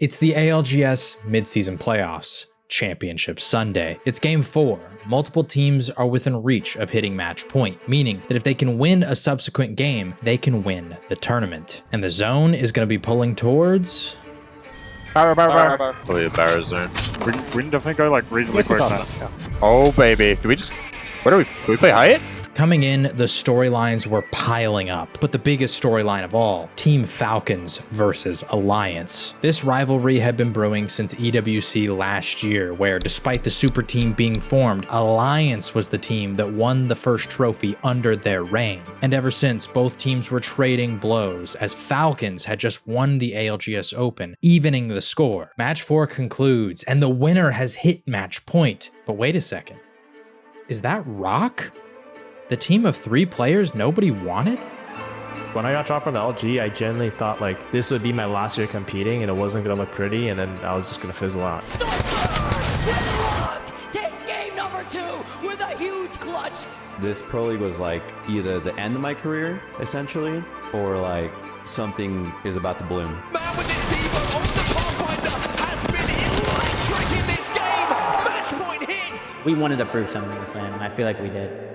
It's the ALGS Midseason Playoffs Championship Sunday. It's game 4. Multiple teams are within reach of hitting match point, meaning that if they can win a subsequent game, they can win the tournament. And the zone is going to be pulling towards... Probably a barra zone. We can definitely go like reasonably close now. Oh baby, do we play Hyatt? Coming in, the storylines were piling up, but the biggest storyline of all, Team Falcons versus Alliance. This rivalry had been brewing since EWC last year, where despite the super team being formed, Alliance was the team that won the first trophy under their reign. And ever since, both teams were trading blows, as Falcons had just won the ALGS Open, evening the score. Match 4 concludes, and the winner has hit match point. But wait a second, is that Rock? The team of 3 players nobody wanted? When I got dropped from LG, I genuinely thought like this would be my last year competing and it wasn't gonna look pretty, and then I was just gonna fizzle out. Take game number 2 with a huge clutch. This Pro League was like either the end of my career, essentially, or like something is about to bloom. Man with this Devo on the Pathfinder has been electric in this game. Match point hit. We wanted to prove something this land, and I feel like we did.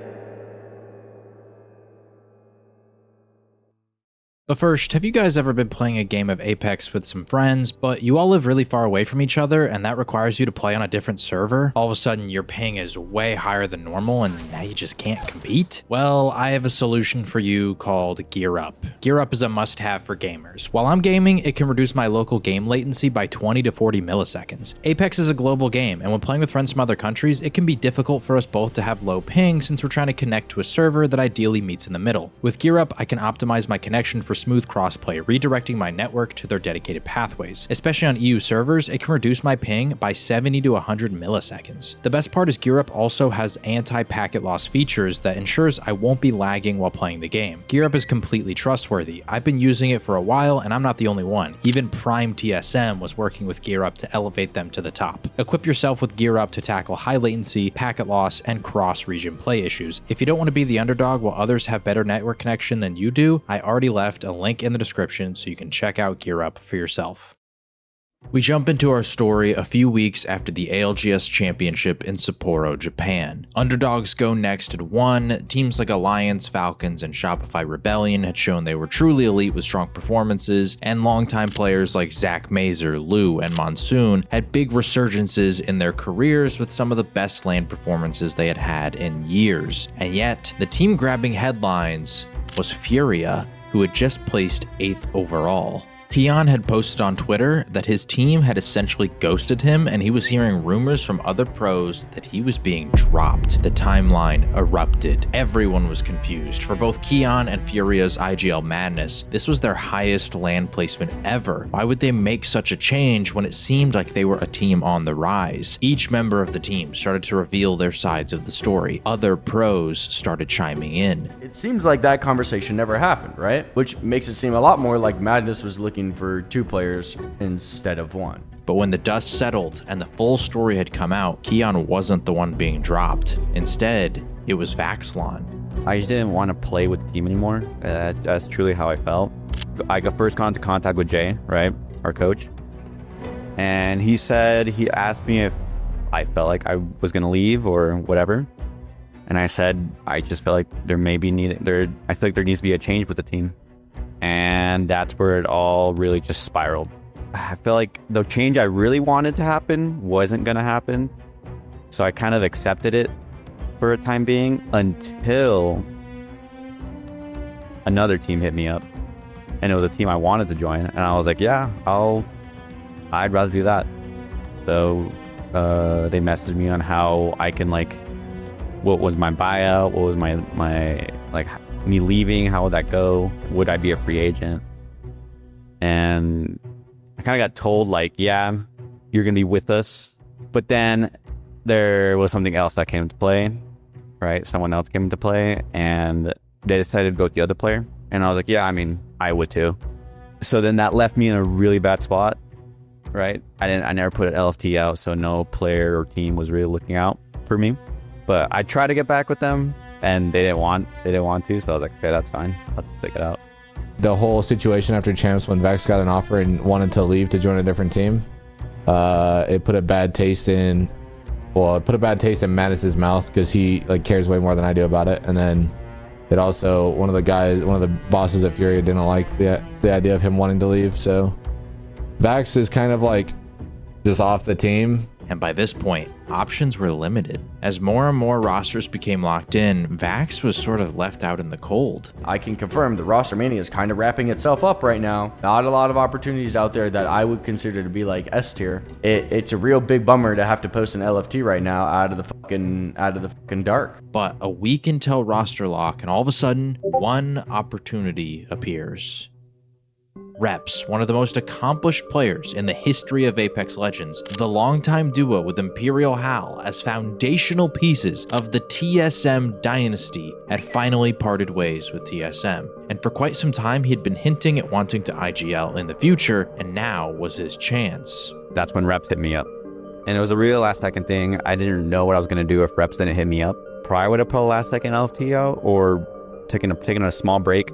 But first, have you guys ever been playing a game of Apex with some friends, but you all live really far away from each other and that requires you to play on a different server? All of a sudden, your ping is way higher than normal and now you just can't compete? Well, I have a solution for you called Gear Up. Gear Up is a must-have for gamers. While I'm gaming, it can reduce my local game latency by 20 to 40 milliseconds. Apex is a global game, and when playing with friends from other countries, it can be difficult for us both to have low ping since we're trying to connect to a server that ideally meets in the middle. With Gear Up, I can optimize my connection for smooth crossplay, redirecting my network to their dedicated pathways. Especially on EU servers, it can reduce my ping by 70 to 100 milliseconds. The best part is Gear Up also has anti-packet loss features that ensures I won't be lagging while playing the game. Gear Up is completely trustworthy. I've been using it for a while and I'm not the only one. Even Prime TSM was working with Gear Up to elevate them to the top. Equip yourself with Gear Up to tackle high latency, packet loss, and cross-region play issues. If you don't want to be the underdog while others have better network connection than you do, I already left a link in the description so you can check out Gear Up for yourself. We jump into our story a few weeks after the ALGS Championship in Sapporo, Japan. Underdogs go next at 1. Teams like Alliance, Falcons, and Shopify Rebellion had shown they were truly elite with strong performances, and longtime players like Zach Mazer, Lou, and Monsoon had big resurgences in their careers with some of the best LAN performances they had had in years. And yet, the team grabbing headlines was Furia, who had just placed 8th overall. Keon had posted on Twitter that his team had essentially ghosted him and he was hearing rumors from other pros that he was being dropped. The timeline erupted. Everyone was confused. For both Keon and Furia's IGL madness, this was their highest LAN placement ever. Why would they make such a change when it seemed like they were a team on the rise? Each member of the team started to reveal their sides of the story. Other pros started chiming in. It seems like that conversation never happened, right? Which makes it seem a lot more like Madness was looking for 2 players instead of 1. But when the dust settled and the full story had come out, Keon wasn't the one being dropped. Instead, it was Vaxlon. I just didn't want to play with the team anymore. That's truly how I felt. I got first got into contact with Jay, right, our coach, and he asked me if I felt like I was gonna leave or whatever, and I said I just felt like I feel like there needs to be a change with the team. And that's where it all really just spiraled. I feel like the change I really wanted to happen wasn't going to happen. So I kind of accepted it for a time being until another team hit me up. And it was a team I wanted to join. And I was like, yeah, I'd rather do that. So they messaged me on how I can, like, what was my buyout? What was my like, me leaving, how would that go? Would I be a free agent? And I kind of got told, like, yeah, you're going to be with us. But then there was something else that came into play, right? Someone else came into play and they decided to go with the other player. And I was like, yeah, I mean, I would too. So then that left me in a really bad spot, right? I never put an LFT out, so no player or team was really looking out for me. But I tried to get back with them. And they didn't want to, so I was like, okay, that's fine. I'll just stick it out. the whole situation after champs when Vex got an offer and wanted to leave to join a different team, it put a bad taste in Mattis's mouth because he like cares way more than I do about it. And then it also, one of the bosses at Furia didn't like the idea of him wanting to leave. So Vax is kind of like just off the team. And by this point, options were limited. As more and more rosters became locked in, Vax was sort of left out in the cold. I can confirm the roster mania is kind of wrapping itself up right now. Not a lot of opportunities out there that I would consider to be like S tier. It's a real big bummer to have to post an LFT right now out of the fucking dark. But a week until roster lock, and all of a sudden, one opportunity appears. Reps, one of the most accomplished players in the history of Apex Legends, the longtime duo with Imperial Hal as foundational pieces of the TSM dynasty, had finally parted ways with TSM. And for quite some time, he had been hinting at wanting to IGL in the future, and now was his chance. That's when Reps hit me up. And it was a real last second thing. I didn't know what I was going to do if Reps didn't hit me up. Probably would have put a last second LFT out or taken a small break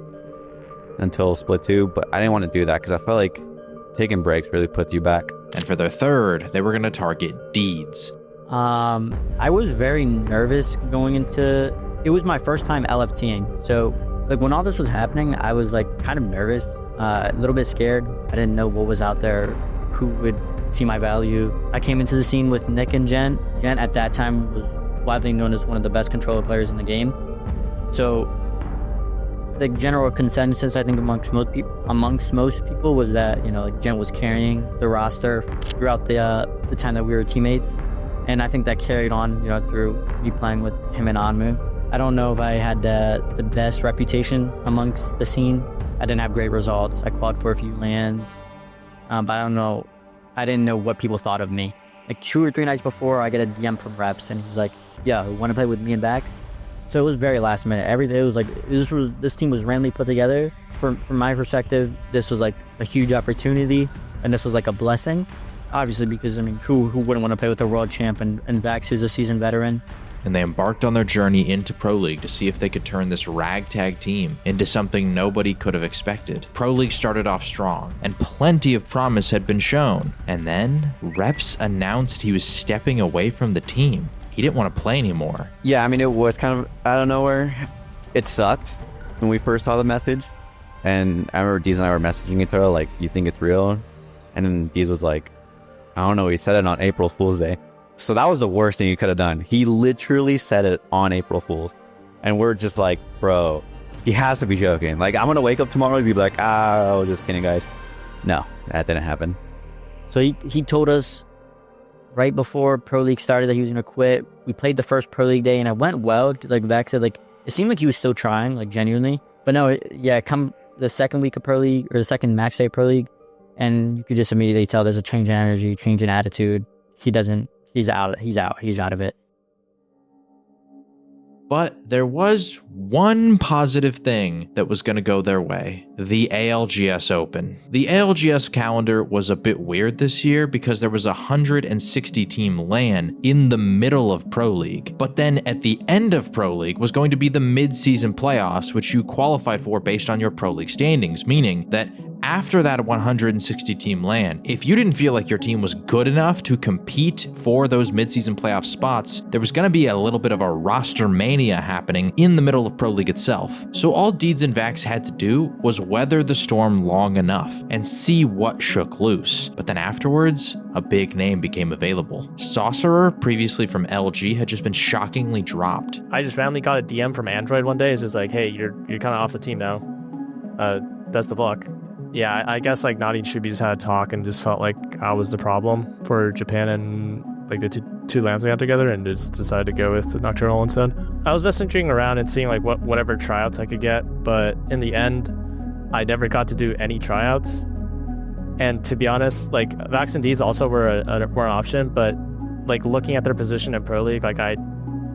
until split 2, but I didn't want to do that because I felt like taking breaks really puts you back. And for their third, they were going to target Deeds. I was very nervous going into, it was my first time LFTing. So like when all this was happening, I was like kind of nervous, a little bit scared. I didn't know what was out there, who would see my value. I came into the scene with Nick and Jen. Jen at that time was widely known as one of the best controller players in the game. So the general consensus, I think, amongst most people was that, you know, like Jen was carrying the roster throughout the time that we were teammates. And I think that carried on, you know, through me playing with him and Anmu. I don't know if I had the best reputation amongst the scene. I didn't have great results. I qualified for a few lands, but I didn't know what people thought of me. Like 2 or 3 nights before, I get a DM from Reps, and he's like, "Yeah, want to play with me and Vax?" So it was very last minute. Everything was like, this team was randomly put together. From my perspective, this was like a huge opportunity, and this was like a blessing. Obviously, because I mean, who wouldn't want to play with a world champ and Vax, who's a seasoned veteran? And they embarked on their journey into Pro League to see if they could turn this ragtag team into something nobody could have expected. Pro League started off strong, and plenty of promise had been shown. And then, Reps announced he was stepping away from the team. He didn't want to play anymore. Yeah, I mean, it was kind of out of nowhere. It sucked when we first saw the message. And I remember Deez and I were messaging each other like, "You think it's real?" And then Deez was like, "I don't know, he said it on April Fool's Day." So that was the worst thing he could have done. He literally said it on April Fool's. And we're just like, bro, he has to be joking. Like, I'm going to wake up tomorrow and he'd be like, "Oh, just kidding, guys." No, that didn't happen. So he told us right before Pro League started that he was going to quit. We played the first Pro League day, and it went well. Like Vax said, like, it seemed like he was still trying, like, genuinely. But no, come the second week of Pro League, or the second match day of Pro League, and you could just immediately tell there's a change in energy, change in attitude. He's out of it. But there was one positive thing that was going to go their way: the ALGS Open. The ALGS calendar was a bit weird this year because there was a 160 team LAN in the middle of Pro League. But then at the end of Pro League was going to be the Midseason Playoffs, which you qualified for based on your Pro League standings, meaning that after that 160 team LAN, if you didn't feel like your team was good enough to compete for those midseason playoff spots, there was going to be a little bit of a roster mania happening in the middle of Pro League itself. So all Deeds and Vax had to do was weather the storm long enough and see what shook loose. But then afterwards, a big name became available. Sauceror, previously from LG, had just been shockingly dropped. I just randomly got a DM from Android one day. It's just like, "Hey, you're kind of off the team now. Best of luck." Yeah, I guess like Naughty and Shubi just had a talk and just felt like I was the problem for Japan and like the two lands we had together, and just decided to go with the Nocturnal instead. I was messaging around and seeing like whatever tryouts I could get, but in the end, I never got to do any tryouts. And to be honest, like Vax and Deeds also were an option, but like looking at their position in Pro League, like I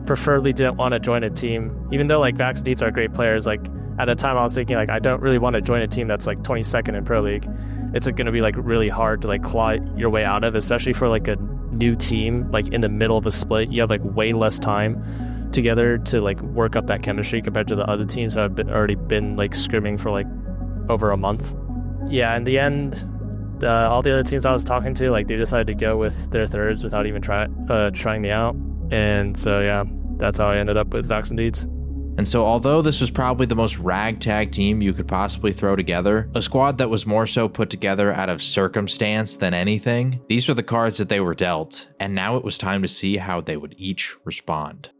preferably didn't want to join a team, even though like Vax and Deeds are great players. Like at the time I was thinking like I don't really want to join a team that's like 22nd in Pro League. It's going to be like really hard to like claw your way out of, especially for like a new team, like in the middle of a split. You have like way less time together to like work up that chemistry compared to the other teams that have already been like scrimming for like over a month. Yeah, in the end, all the other teams I was talking to, like, they decided to go with their thirds without even trying me out. And so, yeah, that's how I ended up with Vax and Deeds. And so although this was probably the most ragtag team you could possibly throw together, a squad that was more so put together out of circumstance than anything, these were the cards that they were dealt, and now it was time to see how they would each respond.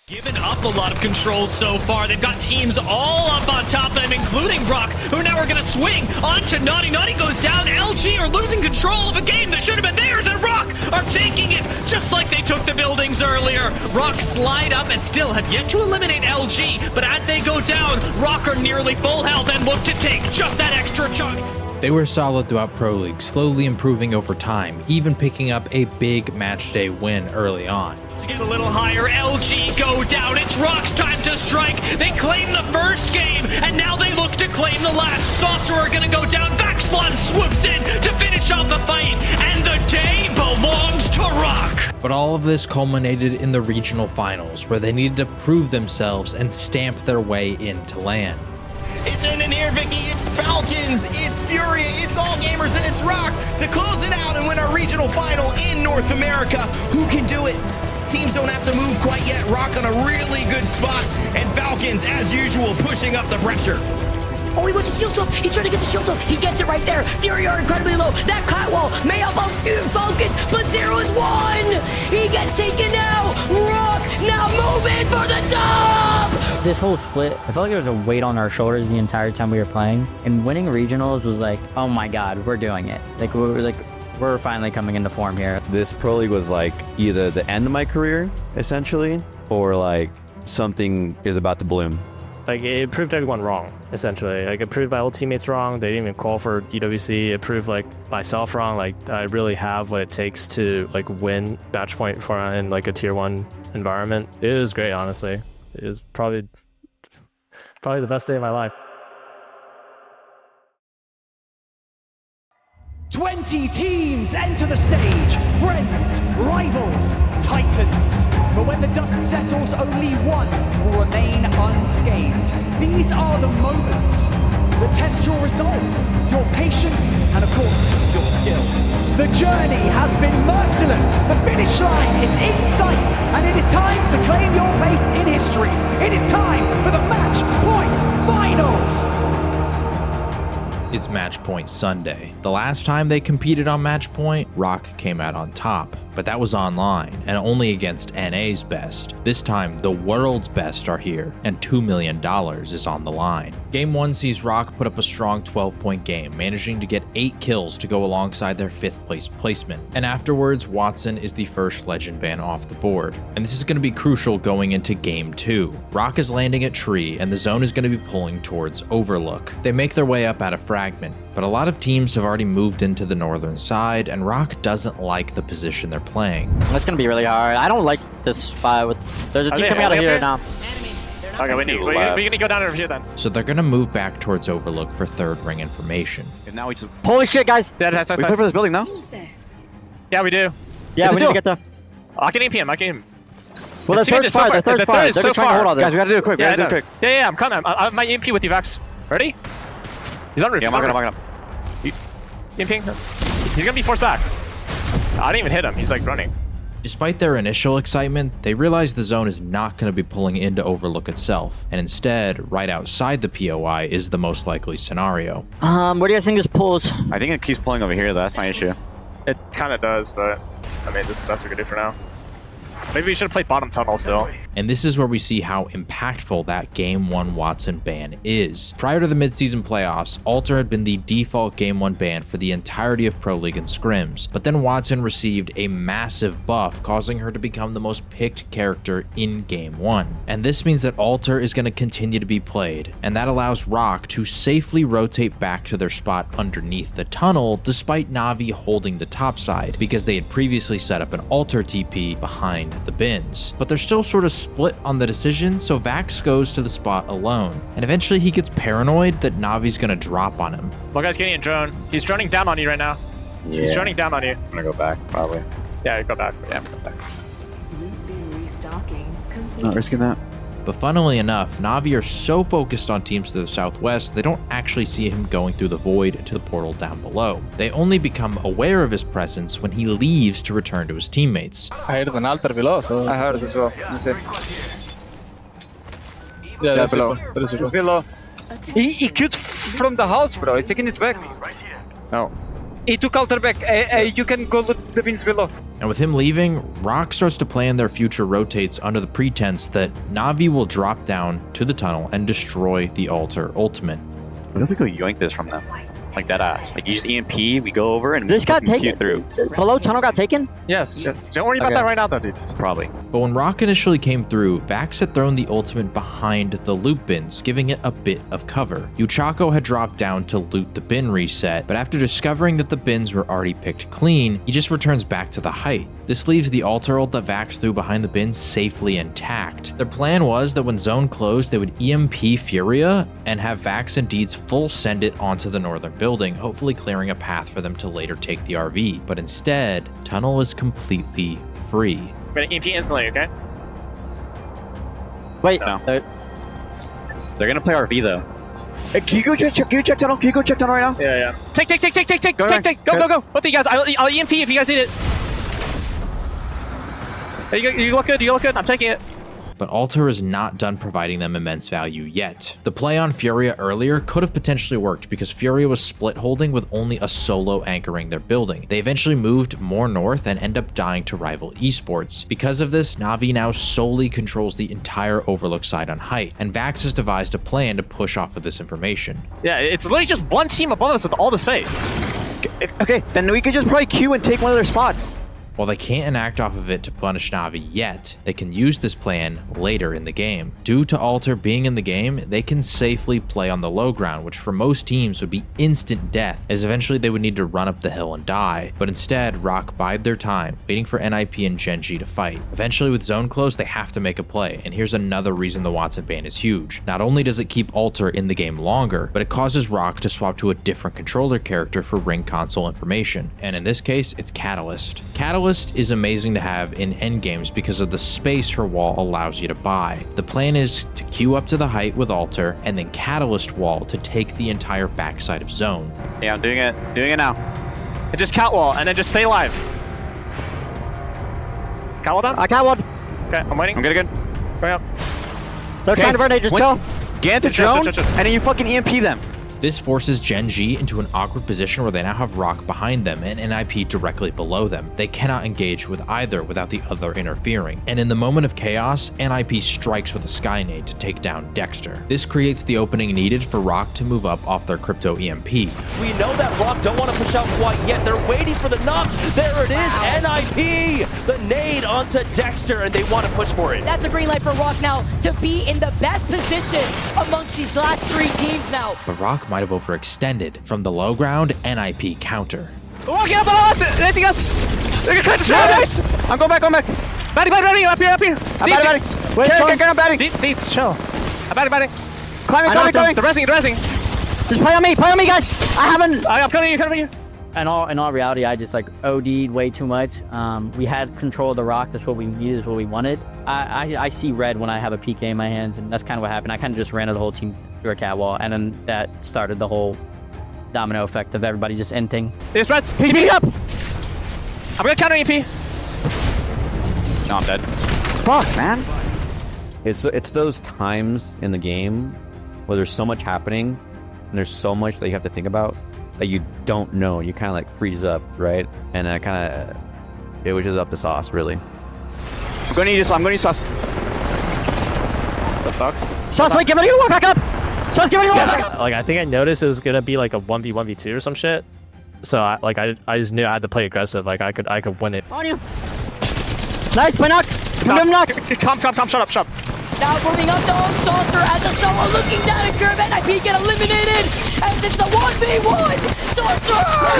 Given up a lot of control so far. They've got teams all up on top of them, including Brock, who now are going to swing onto Naughty. Naughty goes down. LG are losing control of a game that should have been theirs, and Rock are taking it just like they took the buildings earlier. Rock slide up and still have yet to eliminate LG, but as they go down, Rock are nearly full health and look to take just that extra chunk. They were solid throughout Pro League, slowly improving over time, even picking up a big matchday win early on. To get a little higher, LG go down. It's Rock's time to strike. They claim the first game, and now they look to claim the last. Sauceror gonna go down. Vaxlon swoops in to finish off the fight, and the day belongs to Rock. But all of this culminated in the regional finals, where they needed to prove themselves and stamp their way into LAN. It's in and here, Vicky. It's Falcons, it's Furia, it's All Gamers, and it's Rock to close it out and win our regional final in North America. Who can do it? Teams don't have to move quite yet. Rock on a really good spot, and Falcons, as usual, pushing up the pressure. Oh, he wants a shield swap. He's trying to get the shield swap. He gets it right there. Fury are incredibly low. That catwall may help out Falcons, but 0 is 1. He gets taken out. Rock now moving for the top. This whole split, I felt like there was a weight on our shoulders the entire time we were playing. And winning regionals was like, oh my God, we're doing it. We're finally coming into form here. This Pro League was like either the end of my career, essentially, or like something is about to bloom. Like, it proved everyone wrong, essentially. Like, it proved my old teammates wrong. They didn't even call for UWC. It proved, like, myself wrong. Like, I really have what it takes to, like, win match point for in, like, a tier 1 environment. It was great, honestly. It was probably the best day of my life. 20 teams enter the stage, friends, rivals, titans. But when the dust settles, only one will remain unscathed. These are the moments that test your resolve, your patience, and of course, your skill. The journey has been merciless. The finish line is in sight, and it is time to claim your place in history. It is time for the Match Point Finals. It's Match Point Sunday. The last time they competed on Match Point, Rock came out on top, but that was online and only against NA's best. This time, the world's best are here, and $2 million is on the line. Game 1 sees Rock put up a strong 12-point game, managing to get 8 kills to go alongside their 5th place placement. And afterwards, Watson is the first legend ban off the board. And this is going to be crucial going into Game 2. Rock is landing at Tree, and the zone is going to be pulling towards Overlook. They make their way up out of Fragment, but a lot of teams have already moved into the northern side, and Rock doesn't like the position they're playing. That's gonna be really hard. I don't like this fight with. There's a team coming out of here now. Okay, we need to go down over here then. So they're gonna move back towards Overlook for third ring information. And now we just. Holy shit, guys! We play for this building now? Yeah, we do. Yeah, we need to get there. I can EP him. Well, the third's fire. The third's fire. They're trying to hold all this. Guys, we gotta do it quick. Yeah, I'm coming. I might EP with you, Vax. Ready? He's on roof. Yeah, I'm not gonna. EMPing. He's gonna be forced back. I didn't even hit him. He's like running. Despite their initial excitement, they realize the zone is not going to be pulling into Overlook itself, and instead, right outside the POI is the most likely scenario. Where do you guys think this pulls? I think it keeps pulling over here, though. That's my issue. It kind of does, but I mean, this is the best we can do for now. Maybe we should have played bottom tunnel still. And this is where we see how impactful that Game 1 Watson ban is. Prior to the Midseason Playoffs, Alter had been the default Game 1 ban for the entirety of Pro League and Scrims, but then Watson received a massive buff, causing her to become the most picked character in Game 1. And this means that Alter is going to continue to be played, and that allows Rock to safely rotate back to their spot underneath the tunnel, despite Na'Vi holding the top side, because they had previously set up an Alter TP behind the bins. But they're still sort of split on the decision, so Vax goes to the spot alone, and eventually he gets paranoid that Navi's gonna drop on him. One guy's getting a drone. He's droning down on you right now. Yeah. He's droning down on you. I'm gonna go back, probably. Yeah, go back. Yeah, go back. Not risking that. But funnily enough, Na'Vi are so focused on teams to the southwest, they don't actually see him going through the void to the portal down below. They only become aware of his presence when he leaves to return to his teammates. I heard an altar below, so... I heard it as well. Let's see. Yeah, Yeah, below. It's below. He queued from the house, bro. He's taking it back. No. He took altar back. You can go loot the bins below. And with him leaving, Rock starts to plan their future rotates under the pretense that Na'Vi will drop down to the tunnel and destroy the altar ultimate. What if we go yoink this from them? Like that ass. Like use EMP, we go over and This got fucking queue taken. through. Below tunnel got taken? Yes. Don't worry about that right now, though, dudes. Probably. But when Rock initially came through, Vax had thrown the ultimate behind the loot bins, giving it a bit of cover. Yuchako had dropped down to loot the bin reset, but after discovering that the bins were already picked clean, he just returns back to the height. This leaves the altar ult that Vax threw behind the bins safely intact. Their plan was that when zone closed, they would EMP Furia and have Vax and Deeds full send it onto the northern building, hopefully clearing a path for them to later take the RV. But instead, tunnel is completely free. I'm gonna EMP instantly, okay? Wait, No. They're gonna play RV though. Hey, can you go check tunnel? Can you go check tunnel right now? Yeah, yeah. Take. Go, Go. Both of you guys. I'll EMP if you guys need it. Hey, you look good. I'm taking it. But Altar is not done providing them immense value yet. The play on Furia earlier could have potentially worked because Furia was split holding with only a solo anchoring their building. They eventually moved more north and end up dying to rival esports. Because of this, Na'Vi now solely controls the entire Overlook side on height, and Vax has devised a plan to push off of this information. Yeah, it's literally just one team above us with all the space. Okay, then we could just probably queue and take one of their spots. While they can't enact off of it to punish Na'Vi yet, they can use this plan later in the game. Due to Altar being in the game, they can safely play on the low ground, which for most teams would be instant death, as eventually they would need to run up the hill and die. But instead, Rock bide their time, waiting for NIP and Genji to fight. Eventually with zone close, they have to make a play, and here's another reason the Watson ban is huge. Not only does it keep Altar in the game longer, but it causes Rock to swap to a different controller character for ring console information. And in this case, it's Catalyst. Catalyst is amazing to have in endgames because of the space her wall allows you to buy. The plan is to queue up to the height with Altar and then Catalyst wall to take the entire backside of zone. Yeah, I'm doing it now. And just catwall, and then just stay alive. Is catwall done? I got one. Okay, I'm waiting. I'm good. Bring up. They're trying to burn it, just chill. Get into drone, and then you fucking EMP them. This forces Genji into an awkward position where they now have Rock behind them and NIP directly below them. They cannot engage with either without the other interfering. And in the moment of chaos, NIP strikes with a Skynade to take down Dexter. This creates the opening needed for Rock to move up off their crypto EMP. We know that Rock don't want to push out quite yet. They're waiting for the knocks. There it is, NIP! The nade onto Dexter, and they want to push for it. That's a green light for Rock now to be in the best position amongst these last three teams now. But Rock might have overextended. From the low ground, NIP counter. Walking up on us! Letting us! They're gonna clear the paradise! I'm going back. Batting, up here! Batting. Wait, get on batting. Deets, chill. I'm batting. Climbing. They're resing. Just play on me, guys. I'm coming you. In all reality, I just like OD'd way too much. We had control of the Rock. That's what we needed. That's what we wanted. I see red when I have a PK in my hands, and that's kind of what happened. I kind of just ran the whole team through a catwall, and then that started the whole domino effect of everybody just ending. There's reds. He's beating up. I'm gonna counter EMP. No, I'm dead. Fuck, man. It's those times in the game where there's so much happening and there's so much that you have to think about that you don't know. You kind of like freeze up, right? And it was just up to sauce, really. I'm going to use sauce. The fuck? Sauce, wait, give it a walk back up. Sauce, give it a walk back up. Like I think I noticed it was gonna be like a 1v1v2 or some shit. So I just knew I had to play aggressive. Like I could win it. On you. Nice, play knock. Knocks. Tom, shut up. Now moving up though, Sauceror as a solo looking down at curve, NIP get eliminated as it's the 1v1. Sauceror!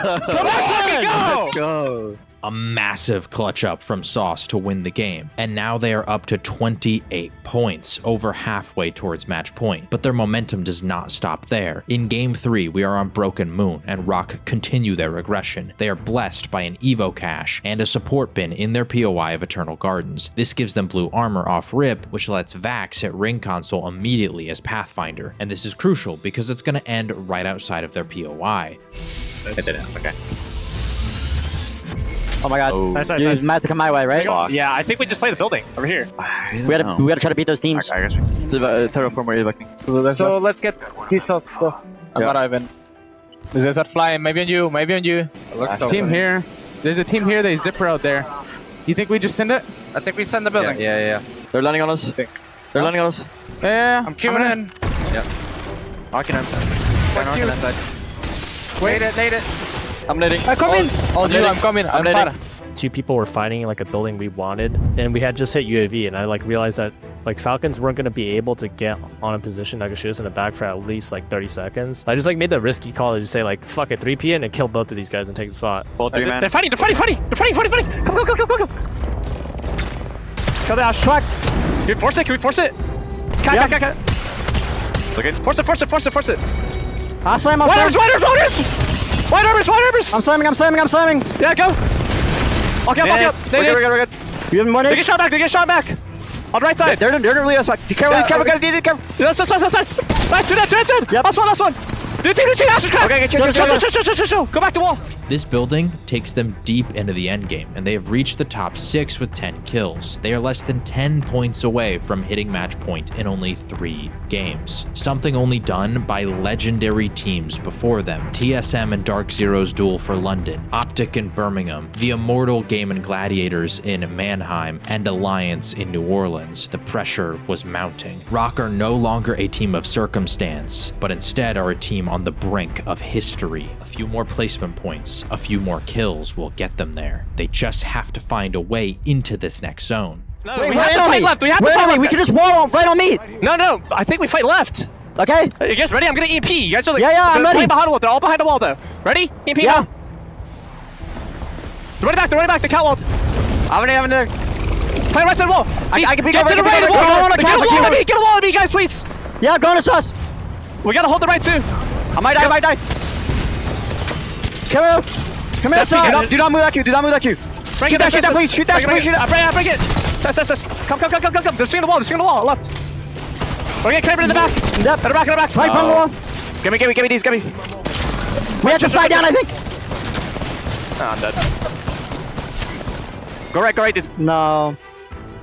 Let's go! A massive clutch up from Sauce to win the game, and now they are up to 28 points, over halfway towards match point. But their momentum does not stop there. In Game 3, we are on Broken Moon, and Rock continue their regression. They are blessed by an Evo cache and a support bin in their POI of Eternal Gardens. This gives them blue armor off rip, which lets Vax hit ring console immediately as Pathfinder, and this is crucial because it's going to end right outside of their POI. I did it. Okay. Oh my god. Oh. Nice, Dude, it's meant to come my way, right? Yeah, I think we just play the building over here. We gotta try to beat those teams. I guess we terraform where you're looking. So let's get this house. I'm not Ivan. There's that fly. Maybe on you. Maybe on you. Team here. There's a team here. They zipper out there. You think we just send it? I think we send the building. Yeah. They're landing on us. They're landing on us. Yeah, I'm queuing in. Yeah. Arcing inside. Wait it, nade it. I'm nading. I come in. Oh, dude, I'm coming. I'm nading. Two people were fighting in like a building we wanted, and we had just hit UAV, and I like realized that like Falcons weren't gonna be able to get on a position that could shoot us in the back for at least like 30 seconds. I just like made the risky call to just say like fuck it, 3P in and kill both of these guys and take the spot. Both 3 man. They're fighting. Come. Kill the Ash. Track. Dude, force it. Can we force it? Cat. Look at. Force it. I'll slam. White armors. I'm slamming. Yeah, go. I'll get up. We're good. You have more They nades? get shot back. On the right side. They're really us back. Careful. Nice. Yep. Last one. Dude, Okay, chill. Go back to wall. This building takes them deep into the endgame, and they have reached the top 6 with 10 kills. They are less than 10 points away from hitting match point in only 3 games. Something only done by legendary teams before them. TSM and Dark Zero's duel for London, Optic in Birmingham, the Immortal Game and Gladiators in Mannheim, and Alliance in New Orleans. The pressure was mounting. Rock are no longer a team of circumstance, but instead are a team on the brink of history. A few more placement points, a few more kills will get them there. They just have to find a way into this next zone. No, we have to fight left. We can just wall right on me. No. I think we fight left. Okay. You guys ready? I'm gonna EMP. You guys are like, Yeah, I'm ready. Behind the wall. They're all behind the wall though. Ready? EMP now. They're running back. The cat wall. I'm gonna. Play right side wall. I can be Get to the right of the wall. Get a wall on me, guys, please. Yeah, go on to us. We gotta hold the right too. I might die. Come here, son. Do not move that queue. Shoot that, please. I break it. Test. Come. They're seeing the wall. Left. We're gonna climb it in the back. Yep. In the back. Right from the wall. Give me these. We have to slide down, I think. Oh, I'm dead. Go right. No.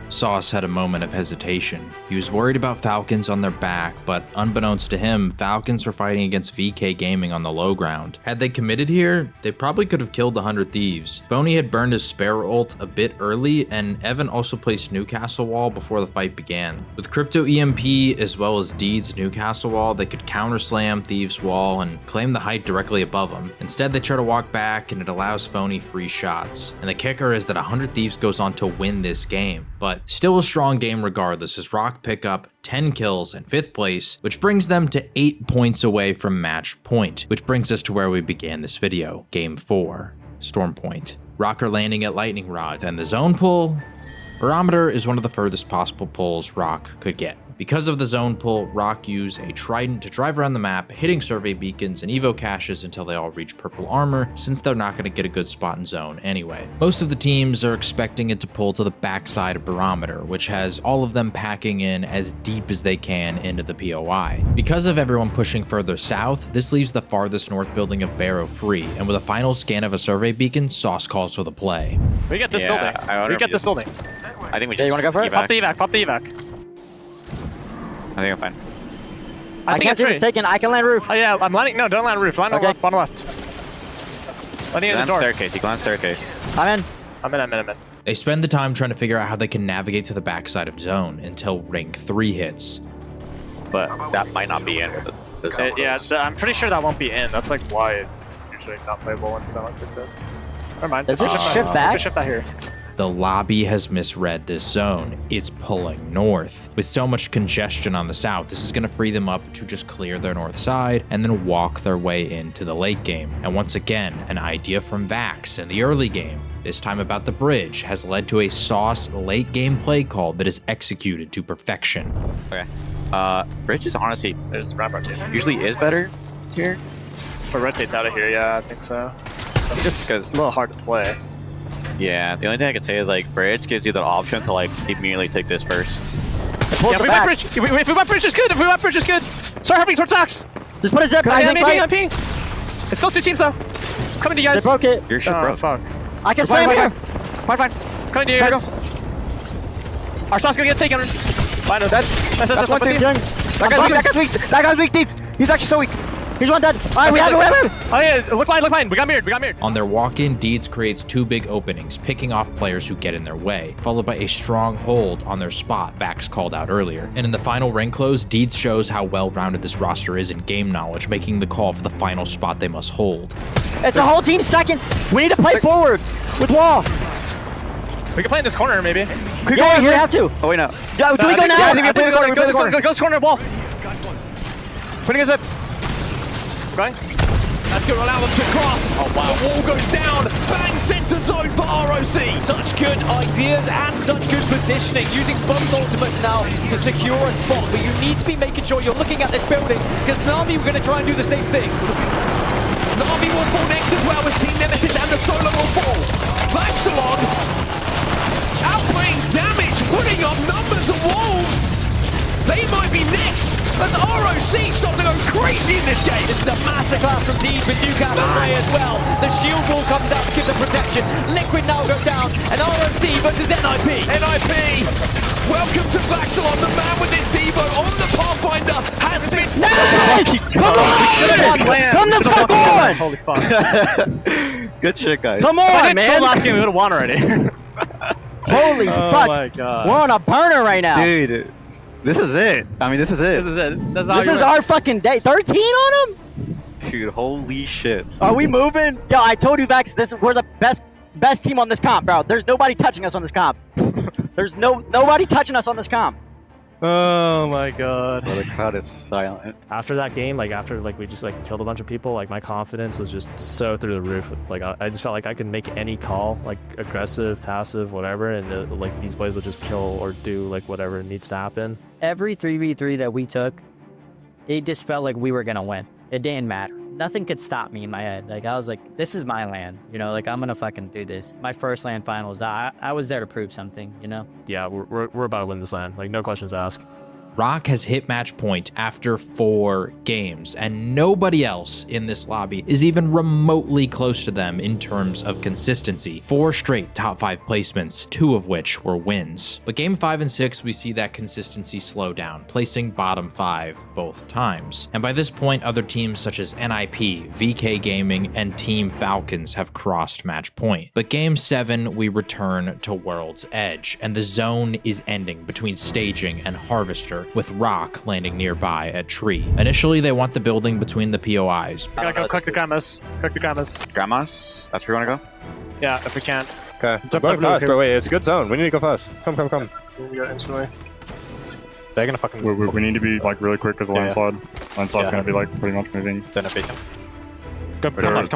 Sauce had a moment of hesitation. He was worried about Falcons on their back, but unbeknownst to him, Falcons were fighting against VK Gaming on the low ground. Had they committed here, they probably could have killed the 100 Thieves. Boney had burned his spare ult a bit early, and Evan also placed Newcastle Wall before the fight began. With Crypto EMP as well as Deed's Newcastle Wall, they could counterslam Thieves Wall and claim the height directly above them. Instead, they try to walk back, and it allows Phony free shots. And the kicker is that 100 Thieves goes on to win this game, but still a strong game regardless as Rock pick up 10 kills and 5th place, which brings them to 8 points away from match point, which brings us to where we began this video, Game 4, Storm Point. Rock are landing at Lightning Rod, and the zone pull? Barometer is one of the furthest possible pulls Rock could get. Because of the zone pull, Rock use a trident to drive around the map, hitting survey beacons and evo caches until they all reach purple armor, since they're not going to get a good spot in zone anyway. Most of the teams are expecting it to pull to the backside of Barometer, which has all of them packing in as deep as they can into the POI. Because of everyone pushing further south, this leaves the farthest north building of Barrow free, and with a final scan of a survey beacon, Sauce calls for the play. We get this building. I think we just. You wanna go for it? Pop the evac. I think I'm fine. I can't see this taken. I can land roof. Oh yeah, I'm landing. No, don't land roof. Land on left, bottom left. Landing in the door. Staircase. You glance staircase. I'm in. I'm in. They spend the time trying to figure out how they can navigate to the backside of zone until rank 3 hits. But that might not be in. Yeah, I'm pretty sure that won't be in. That's like why it's usually not playable in zones like this. Never mind. Does it shift back? Shift that here. The lobby has misread this zone. It's pulling north. With so much congestion on the south, this is going to free them up to just clear their north side and then walk their way into the late game. And once again, an idea from Vax in the early game, this time about the bridge, has led to a Sauce late game play call that is executed to perfection. Okay. Bridge is honestly, there's round rotate. Usually is better here. But rotate's out of here, yeah, I think so. It's just a little hard to play. Yeah, the only thing I could say is like bridge gives you the option to like immediately take this first. Yeah, if we want bridge, if we want bridge is good. If we want bridge is good. Start having towards Axe. Just put a zip. I'm It's still 2 teams though. Coming to you guys. They broke it. Your shit broke. Fuck. I can slam here. Fine. Coming to you guys. Our shot's gonna get taken. Fine, that's one team. That guy's weak, dudes. He's actually so weak. He's one dead. Alright, we have him. Oh yeah, look fine. We got mirrored. On their walk-in, Deeds creates 2 big openings, picking off players who get in their way, followed by a strong hold on their spot Vax called out earlier. And in the final ring close, Deeds shows how well-rounded this roster is in game knowledge, making the call for the final spot they must hold. It's a whole team second. We need to play forward with wall. We can play in this corner maybe. Yeah, you have to. Oh wait, no. Do we go now? Yeah, I think we play the corner. Go this corner, ball. Putting a zip. Going. That's going to allow them to cross. Oh, wow. The wall goes down. Bang, center zone for ROC. Such good ideas and such good positioning. Using both ultimates now to secure a spot. But you need to be making sure you're looking at this building because Na'Vi were going to try and do the same thing. Na'Vi will fall next as well as Team Nemesis and the Solo will fall. Vaxalon outplaying damage, putting up numbers of wolves. They might be next as ROC start to go crazy in this game. This is a masterclass from Deeds with Newcastle Ray as well. The shield wall comes out to give them protection. Liquid now go down, and ROC versus NIP. NIP, welcome to Vaxalon. The man with this Devo on the Pathfinder has been... Nice! Come the fuck on! Holy fuck. Good shit, guys. Come on, man! Last game we would have won already. Holy fuck! My God. We're on a burner right now. Dude, this is it. I mean, this is it. This is our fucking day. 13 on him? Dude, holy shit. Are we moving? Yo, I told you, Vax, we're the best team on this comp, bro. There's nobody touching us on this comp. There's nobody touching us on this comp. Oh my God. Well, the crowd is silent. After that game, after we just killed a bunch of people, my confidence was just so through the roof. I just felt like I could make any call, aggressive, passive, whatever, and these boys would just kill or do whatever needs to happen. Every 3v3 that we took, it just felt like we were gonna win. It didn't matter. Nothing could stop me in my head. I was like, this is my land, I'm gonna fucking do this. My first land finals, I was there to prove something, Yeah, we're about to win this land. No questions asked. Rock has hit match point after 4 games, and nobody else in this lobby is even remotely close to them in terms of consistency. 4 straight top 5 placements, 2 of which were wins. But game 5 and 6, we see that consistency slow down, placing bottom 5 both times. And by this point, other teams such as NIP, VK Gaming, and Team Falcons have crossed match point. But game 7, we return to World's Edge, and the zone is ending between Staging and Harvester, with Rock landing nearby at Tree. Initially, they want the building between the POIs. We gotta go collect the grandmas. Grandmas? That's where you wanna go? Yeah, if we can. Okay. Go fast, bro. Wait, it's a good zone. We need to go fast. Come. We go instantly. They're gonna fucking... We need to be really quick because the landslide. Landslide's gonna be pretty much moving. Then a beacon. Come left.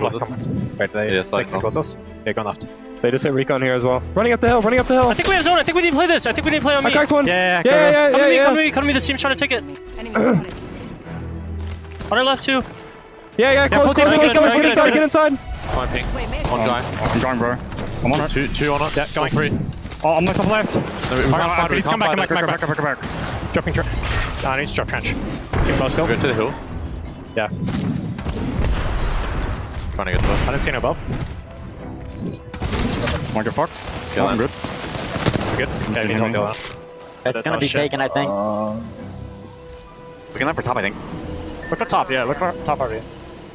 Right, they close us. Yeah, go left. They just hit recon here as well. Running up the hill. I think we have zone. I think we need to play this. I think we need to play on me. I cracked one. Yeah. Come to me. This team's trying to take it. On our left too. Yeah. Close. Get inside. One ping. One guy. I'm going, bro. I'm on it. Two on it. Yeah, going 3. Oh, I'm top left. Come back. Dropping trench. I need to drop trench. Go to the hill. Yeah. Trying to get to it. I didn't see no above. Wanna get fucked? Yeah, I'm good. We're good? Okay, we need to go out. That's gonna be taken, I think. We can land for top, I think. Look for top, yeah. Look for top RV.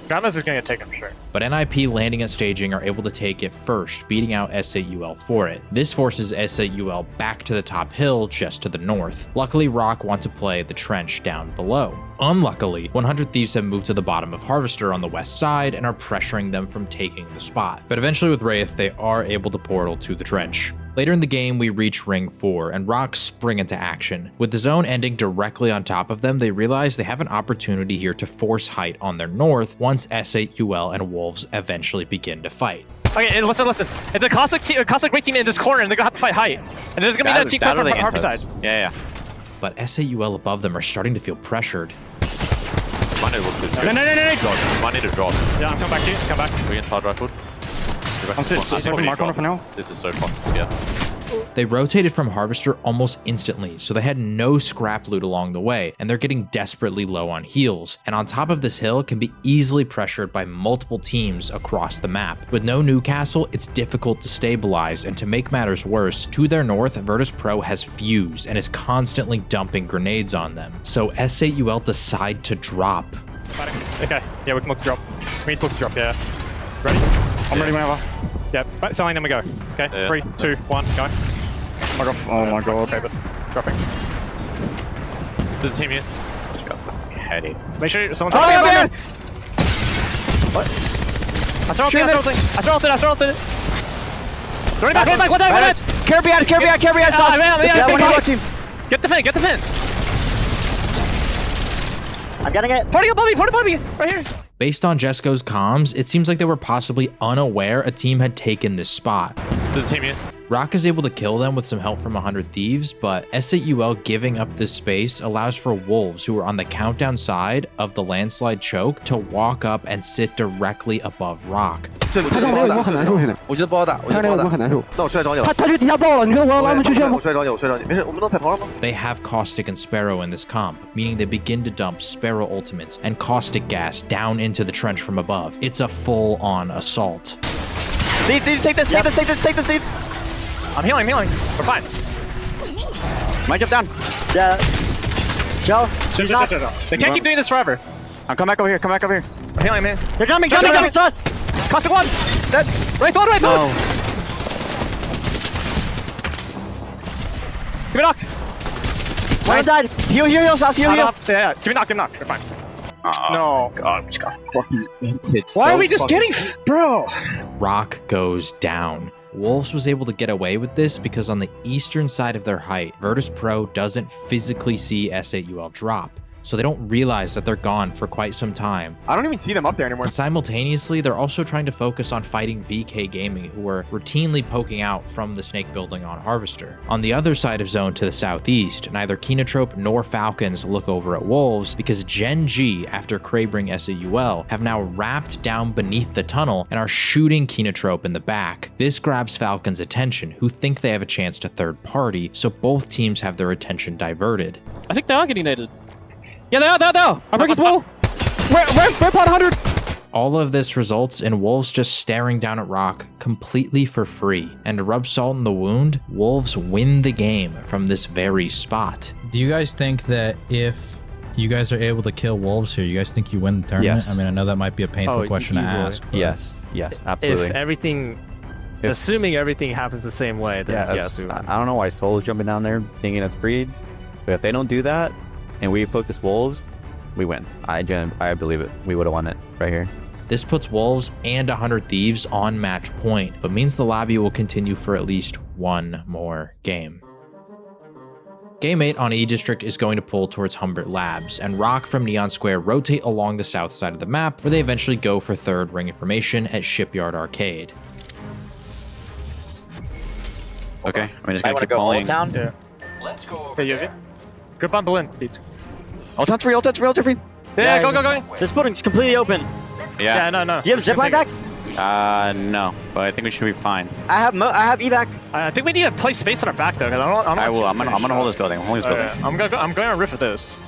Grandma's is gonna get taken for sure. But NIP landing at Staging are able to take it first, beating out SAUL for it. This forces SAUL back to the top hill just to the north. Luckily, Rock want to play the trench down below. Unluckily, 100 Thieves have moved to the bottom of Harvester on the west side and are pressuring them from taking the spot. But eventually with Wraith, they are able to portal to the trench. Later in the game, we reach Ring 4, and Rock spring into action. With the zone ending directly on top of them, they realize they have an opportunity here to force height on their north once S8UL and Wolves eventually begin to fight. Okay, and listen. It's a Cossack Great team in this corner, and they're gonna have to fight height. And there's gonna be that team from Harvey side. Yeah. But S8UL above them are starting to feel pressured. Money will be No. Money to drop. Yeah, I'm coming back to you. Come back. We can try right foot. I'm sitting in my corner for now. This is so fucking scary. They rotated from Harvester almost instantly, so they had no scrap loot along the way, and they're getting desperately low on heals. And on top of this hill can be easily pressured by multiple teams across the map. With no Newcastle, it's difficult to stabilize, and to make matters worse, to their north, Virtus Pro has Fuse and is constantly dumping grenades on them. So S8UL decide to drop. Okay, yeah, we can look to drop. We need to look to drop, yeah. Ready? I'm ready whenever. Yeah, selling them we go. Okay, Yeah. 3, 2, 1, go. Oh my god. Okay, but dropping. There's a team here. Heady. Make sure someone's here! What? I saw ulted. Running back, one die! Care behind, Get the fin! I'm getting it. Party above me, right here. Based on Jesco's comms, it seems like they were possibly unaware a team had taken this spot. There's a team here. Rock is able to kill them with some help from 100 Thieves, but S8UL giving up this space allows for Wolves, who are on the countdown side of the landslide choke, to walk up and sit directly above Rock. 他上那个我很难受，现在。我觉得不好打，他那个我很难受。那我出来找你了。他去底下爆了，你看我要拉他们去这样。我出来找你，没事，我们能踩头了吗 They have Caustic and Sparrow in this comp, meaning they begin to dump Sparrow ultimates and Caustic gas down into the trench from above. It's a full-on assault. Seeds, take the seeds. I'm healing. We're fine. Might jump down. Yeah. Joe. They can't keep doing this forever. Come back over here. I'm healing, man. They're coming to us. Caustic 1! Dead! Right foot! No. Give me knock! One side. Heal, Sauce, heal. Yeah. Give me knock. You're fine. No. God, we just got fucking hinted. Why are we just getting... Bro! Rock goes down. Wolves was able to get away with this because on the eastern side of their height, Virtus Pro doesn't physically see S8UL drop, so they don't realize that they're gone for quite some time. I don't even see them up there anymore. And simultaneously, they're also trying to focus on fighting VK Gaming, who are routinely poking out from the Snake building on Harvester. On the other side of zone to the southeast, neither Kenotrope nor Falcons look over at Wolves because Gen G, after Crabring S8UL, have now wrapped down beneath the tunnel and are shooting Kenotrope in the back. This grabs Falcons' attention, who think they have a chance to third party, so both teams have their attention diverted. I think they are getting naded. Yeah, they are. I'm breaking wall. We're pot 100. All of this results in Wolves just staring down at Rock completely for free. And to rub salt in the wound, Wolves win the game from this very spot. Do you guys think that if you guys are able to kill Wolves here, you guys think you win the tournament? Yes. I mean, I know that might be a painful question to ask. But... Yes, absolutely. Assuming everything happens the same way, then yes. I don't know why Soul is jumping down there thinking it's freed, but if they don't do that, and we focus Wolves, we win. I believe it. We would have won it right here. This puts Wolves and 100 Thieves on match point, but means the lobby will continue for at least one more game. Game 8 on E District is going to pull towards Humbert Labs, and Rock from Neon Square rotate along the south side of the map, where they eventually go for third ring information at Shipyard Arcade. Okay, I'm just gonna keep calling. Yeah. Let's go over there. Grip on Berlin, please. Ult's free. Yeah, go. This building's completely open. Yeah. No. Do you have zipline backs? No, but I think we should be fine. I have evac. I think we need to play space on our back though. I'm gonna hold this building. I'm going to riff at this.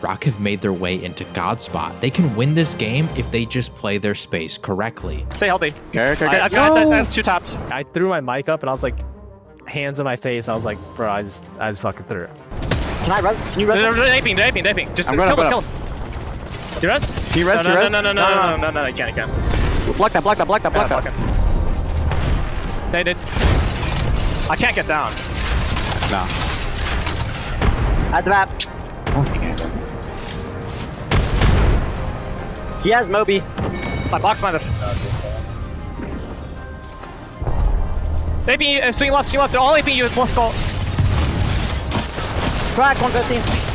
Rock have made their way into Godspot. They can win this game if they just play their space correctly. Stay healthy. Okay. I got 2 taps. I threw my mic up and I was like, hands in my face. I was like, bro, I just fucking threw it. Can I res? Can you res? They're aping. Just kill him. Do you res? Can you res? No, I can't. Block that. They did. I can't get down. No. At the map. He has Moby. My box might have. AP, swing left, they're all AP you with plus call. Crack 115.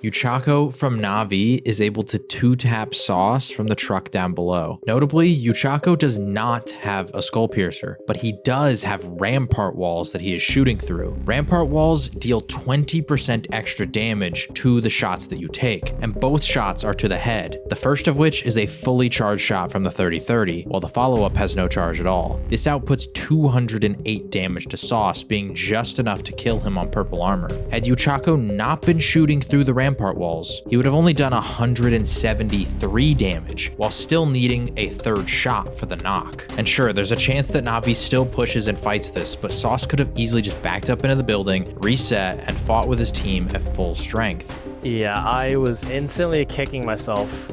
Yuchako from Na'Vi is able to 2-tap Sauce from the truck down below. Notably, Yuchako does not have a Skull Piercer, but he does have Rampart Walls that he is shooting through. Rampart Walls deal 20% extra damage to the shots that you take, and both shots are to the head, the first of which is a fully charged shot from the 30-30, while the follow-up has no charge at all. This outputs 208 damage to Sauce, being just enough to kill him on purple armor. Had Yuchako not been shooting through the Rampart Walls, he would have only done 173 damage, while still needing a third shot for the knock. And sure, there's a chance that Na'Vi still pushes and fights this, but Sauce could have easily just backed up into the building, reset, and fought with his team at full strength. Yeah, I was instantly kicking myself,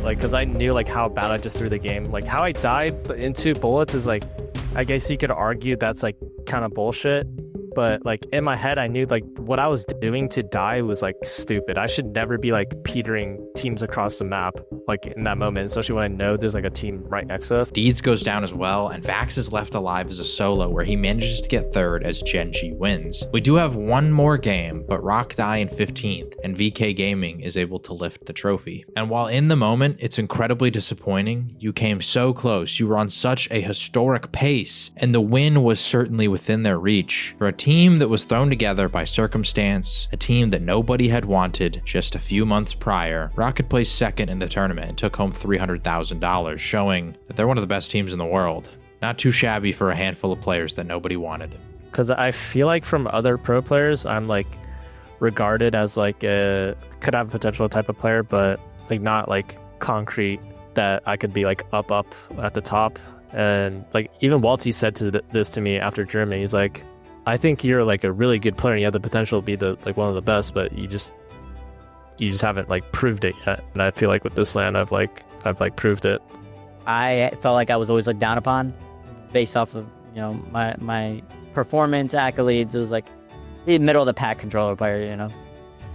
like, because I knew like how bad I just threw the game. Like how I died in 2 bullets is like, I guess you could argue that's like kind of bullshit. But like in my head, I knew like what I was doing to die was like stupid. I should never be like petering teams across the map like in that moment, especially when I know there's like a team right next to us. Deeds goes down as well, and Vax is left alive as a solo where he manages to get 3rd as Genji wins. We do have one more game, but Rock die in 15th, and VK Gaming is able to lift the trophy. And while in the moment, it's incredibly disappointing, you came so close, you were on such a historic pace, and the win was certainly within their reach. For a team that was thrown together by circumstance, a team that nobody had wanted just a few months prior, Rocket placed 2nd in the tournament and took home $300,000, showing that they're one of the best teams in the world. Not too shabby for a handful of players that nobody wanted. Because I feel like from other pro players, I'm like regarded as like a could have potential type of player, but like not like concrete that I could be like up at the top. And like even Waltzy said this to me after Germany. He's like, I think you're like a really good player and you have the potential to be the like one of the best, but you just haven't like proved it yet. And I feel like with this land, I've proved it. I felt like I was always looked down upon based off of, you know, my performance accolades. It was like the middle of the pack controller player, you know.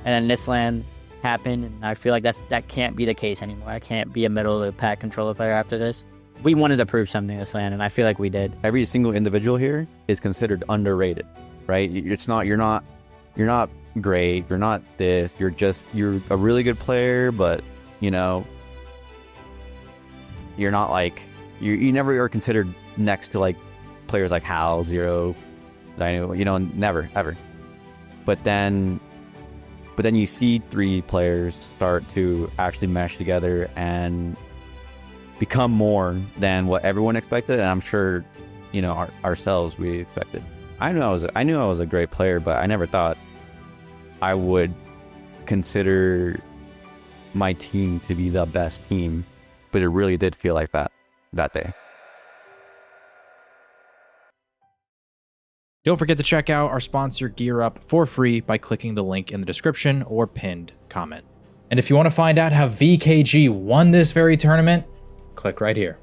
And then this land happened, and I feel like that can't be the case anymore. I can't be a middle of the pack controller player after this. We wanted to prove something this land, and I feel like we did. Every single individual here is considered underrated, right? You're not great, you're not this, you're a really good player, but you know, you're not like, you never are considered next to like players like Hal, Zero, Dino, you know, never, ever. But then you see 3 players start to actually mesh together and become more than what everyone expected, and I'm sure, you know, ourselves we expected. I knew I was a great player, but I never thought I would consider my team to be the best team. But it really did feel like that day. Don't forget to check out our sponsor Gear Up for free by clicking the link in the description or pinned comment. And if you want to find out how VKG won this very tournament, click right here.